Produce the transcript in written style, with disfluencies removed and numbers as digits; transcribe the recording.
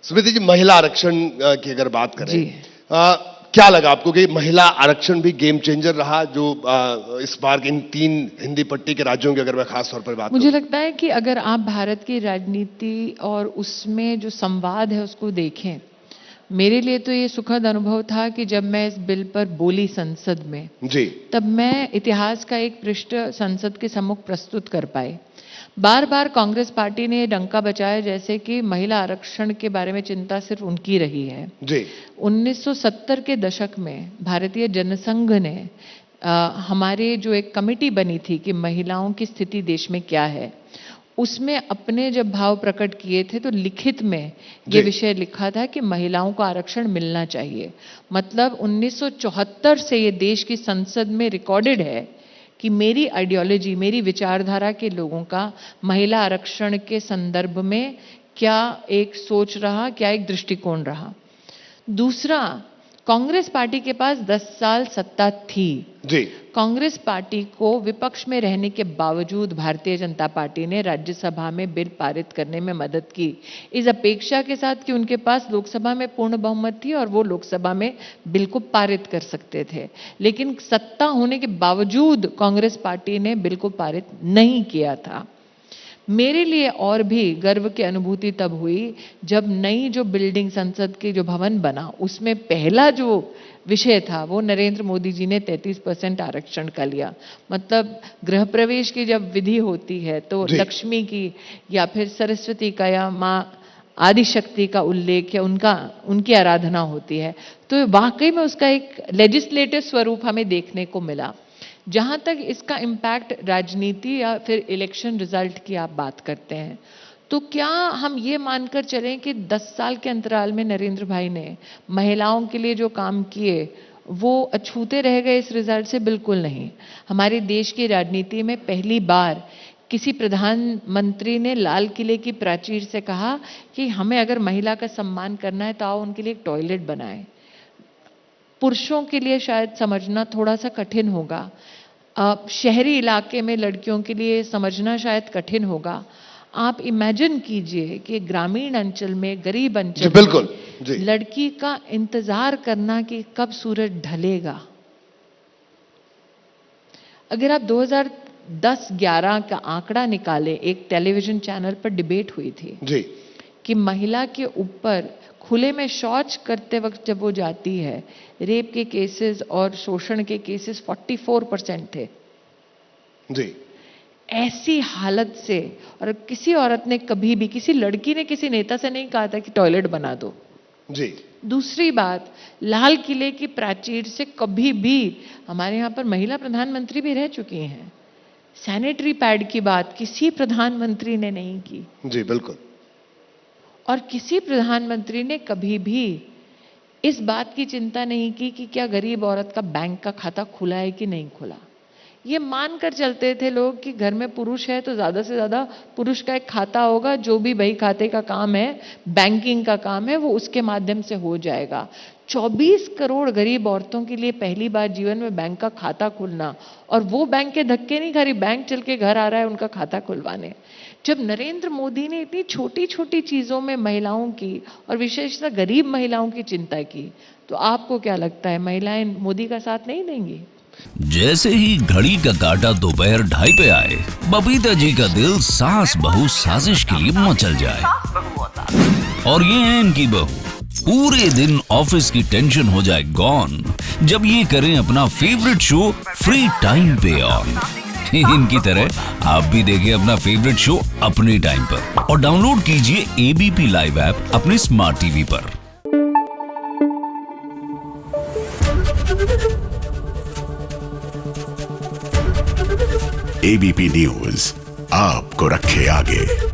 स्मृति जी, महिला आरक्षण की अगर बात करें, जी। क्या लगा आपको कि महिला आरक्षण भी गेम चेंजर रहा जो इस बार इन 3 हिंदी पट्टी के राज्यों की अगर मैं खास तौर पर बात मुझे करूं? लगता है कि अगर आप भारत की राजनीति और उसमें जो संवाद है उसको देखें, मेरे लिए तो ये सुखद अनुभव था कि जब मैं इस बिल पर बोली संसद में, जी तब मैं इतिहास का एक पृष्ठ संसद के सम्मुख प्रस्तुत कर पाए। बार बार कांग्रेस पार्टी ने डंका बजाया जैसे कि महिला आरक्षण के बारे में चिंता सिर्फ उनकी रही है। जी 1970 के दशक में भारतीय जनसंघ ने हमारे जो एक कमेटी बनी थी कि महिलाओं की स्थिति देश में क्या है, उसमें अपने जब भाव प्रकट किए थे तो लिखित में ये विषय लिखा था कि महिलाओं को आरक्षण मिलना चाहिए। मतलब 1974 से ये देश की संसद में रिकॉर्डेड है कि मेरी आइडियोलॉजी, मेरी विचारधारा के लोगों का महिला आरक्षण के संदर्भ में क्या एक सोच रहा, क्या एक दृष्टिकोण रहा। दूसरा, कांग्रेस पार्टी के पास 10 साल सत्ता थी। जी कांग्रेस पार्टी को विपक्ष में रहने के बावजूद भारतीय जनता पार्टी ने राज्यसभा में बिल पारित करने में मदद की, इस अपेक्षा के साथ कि उनके पास लोकसभा में पूर्ण बहुमत थी और वो लोकसभा में बिल को पारित कर सकते थे। लेकिन सत्ता होने के बावजूद कांग्रेस पार्टी ने बिल को पारित नहीं किया था। मेरे लिए और भी गर्व की अनुभूति तब हुई जब नई जो बिल्डिंग, संसद की जो भवन बना, उसमें पहला जो विषय था वो नरेंद्र मोदी जी ने 33% आरक्षण का लिया। मतलब गृह प्रवेश की जब विधि होती है तो लक्ष्मी की या फिर सरस्वती का या माँ आदिशक्ति का उल्लेख या उनकी आराधना होती है, तो वाकई में उसका एक लेजिस्लेटिव स्वरूप हमें देखने को मिला। जहां तक इसका इम्पैक्ट राजनीति या फिर इलेक्शन रिजल्ट की आप बात करते हैं, तो क्या हम ये मानकर चलें कि 10 साल के अंतराल में नरेंद्र भाई ने महिलाओं के लिए जो काम किए वो अछूते रह गए इस रिजल्ट से? बिल्कुल नहीं। हमारे देश की राजनीति में पहली बार किसी प्रधानमंत्री ने लाल किले की प्राचीर से कहा कि हमें अगर महिला का सम्मान करना है तो आओ उनके लिए एक टॉयलेट बनाएं। पुरुषों के लिए शायद समझना थोड़ा सा कठिन होगा, शहरी इलाके में लड़कियों के लिए समझना शायद कठिन होगा। आप इमेजिन कीजिए कि ग्रामीण अंचल में, गरीब अंचल बिल्कुल में लड़की का इंतजार करना कि कब सूरज ढलेगा। अगर आप 2010-11 का आंकड़ा निकाले, एक टेलीविजन चैनल पर डिबेट हुई थी जी कि महिला के ऊपर खुले में शौच करते वक्त जब वो जाती है, रेप के केसेस और शोषण के केसेस 44% थे। जी ऐसी हालत से, और किसी औरत ने कभी भी, किसी लड़की ने किसी नेता से नहीं कहा था कि टॉयलेट बना दो। जी दूसरी बात, लाल किले की प्राचीर से कभी भी, हमारे यहाँ पर महिला प्रधानमंत्री भी रह चुकी हैं, सैनिटरी पैड की बात किसी प्रधानमंत्री ने नहीं की। जी बिल्कुल। और किसी प्रधानमंत्री ने कभी भी इस बात की चिंता नहीं की कि क्या गरीब औरत का बैंक का खाता खुला है कि नहीं खुला। ये मानकर चलते थे लोग कि घर में पुरुष है तो ज्यादा से ज्यादा पुरुष का एक खाता होगा, जो भी बही खाते का काम है, बैंकिंग का काम है, वो उसके माध्यम से हो जाएगा। 24 करोड़ गरीब औरतों के लिए पहली बार जीवन में बैंक का खाता खुलना, और वो बैंक के धक्के नहीं खा रही, बैंक चल के घर आ रहा है उनका खाता खुलवाने। जब नरेंद्र मोदी ने इतनी छोटी छोटी चीजों में महिलाओं की और विशेषतः गरीब महिलाओं की चिंता की, तो आपको क्या लगता है महिलाएं मोदी का साथ नहीं देंगी? जैसे ही घड़ी का काटा दोपहर 2:30 पे आए, बबीता जी का दिल सास बहू साजिश के लिए मचल जाए। और ये है इनकी बहू, पूरे दिन ऑफिस की टेंशन हो जाए गॉन जब ये करें अपना फेवरेट शो फ्री टाइम पे ऑन। इनकी तरह आप भी देखें अपना फेवरेट शो अपने टाइम पर और डाउनलोड कीजिए एबीपी लाइव ऐप अपने स्मार्ट टीवी पर। एबीपी न्यूज आपको रखे आगे।